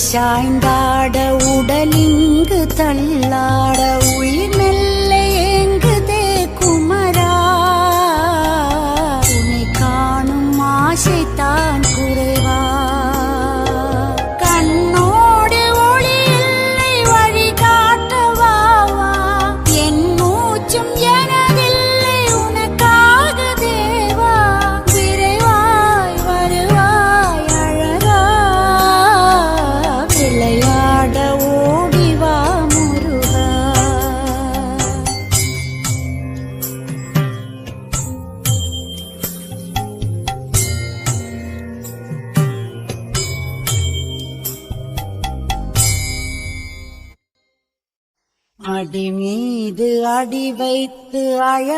சாய்ந்தாட உடலிங்கு தள்ளாட உயிர் மெல்ல ஏங்குதே குமரா உன்னை காணும் ஆசைத்தான் குறைவா கண்ணோடு ஒளி இல்லை வழி காட்டவாவா என் மூச்சும் எனதில்லை உனக்காக தேவா விரைவாய் வருவாய் அழகா விளையாட ஓடிவா முருகா அடி மீது அடி வைத்து அழ